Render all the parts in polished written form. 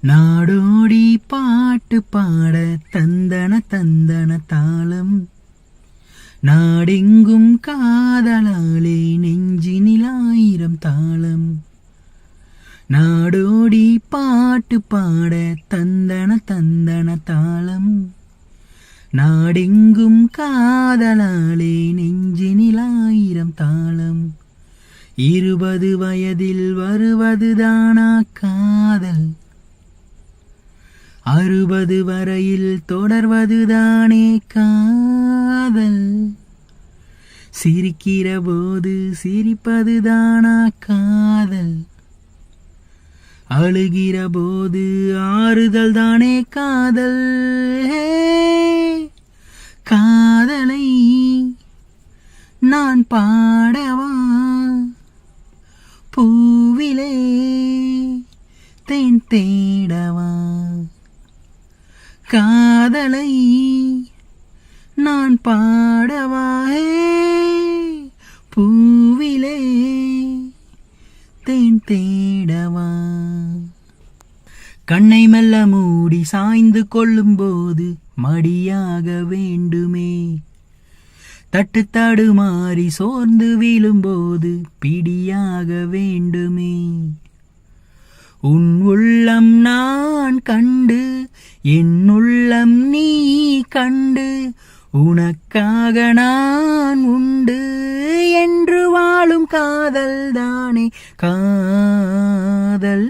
நாடோடி பாட்டு பாட தந்தன தந்தன தாளம், நாடெங்கும் காதலாலே நெஞ்சினில் ஆயிரம் தாளம். நாடோடி பாட்டு பாட தந்தன தந்தன தாளம், நாடெங்கும் காதலாலே நெஞ்சினில் ஆயிரம் தாளம். 20 வயதில் வருவதுதானா காதல், 60 வரையில் தொடர்வதுதானே காதல். சிரிக்கிற போது சிரிப்பதுதானா காதல், அழுகிற போது ஆறுதல் தானே காதல். காதலை நான் பாடவா, பூவிலே தேன் தேடவா. காதலை நான் பாடவா, பூவிலே தேன் தேடவா. கண்ணை மெல்ல மூடி சாய்ந்து கொள்ளும் போது மடியாக வேண்டுமே, தட்டு தடுமாறி சோர்ந்து வீழும்போது பிடியாக வேண்டுமே. உன் உள்ளம் நான் கண்டு, என் உள்ளம் நீ கண்டு, உனக்காக நான் உண்டு என்று வாழும் காதல் தானே காதல்.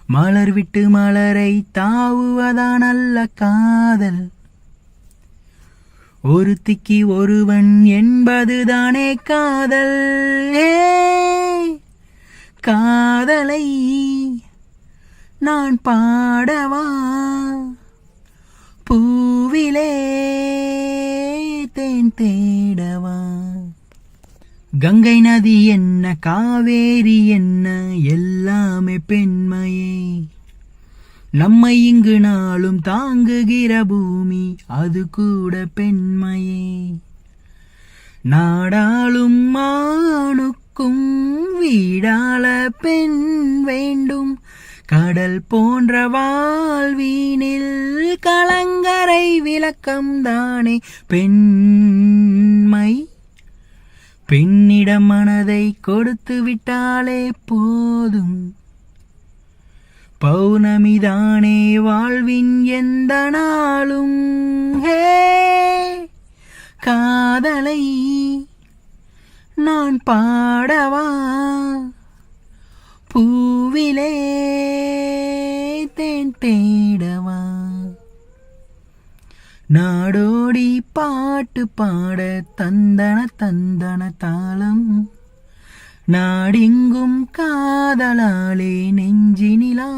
மலர் விட்டு மலரை தாவுவதான் அல்ல காதல், ஒருத்திக்கு ஒருவன் என்பதுதானே காதல். காதலை நான் பாடவா, பூவிலே தேன் தேடவா. கங்கை நதி என்ன காவேரி என்ன எல்லாமே பெண்மையே, நம்மை இங்கு நாளும் தாங்குகிற பூமி அது கூட பெண்மையே. நாடாளும் மானுக்கும் வீடாள பெண் வேண்டும், கடல் போன்ற வாழ்வீனில் கலங்கரை விளக்கம் தானே பெண்மை. பெண்ணிடம் மனதை கொடுத்து விட்டாலே போதும், பௌர்ணமிதானே வாழ்வின் எந்த நாளும். காதலை நான் பாடவா, பூவிலே தேன் தேடவா. நாடோடி பாட்டு பாட தந்தன தந்தன தாளம், நாடெங்கும் காதலாலே நெஞ்சினிலா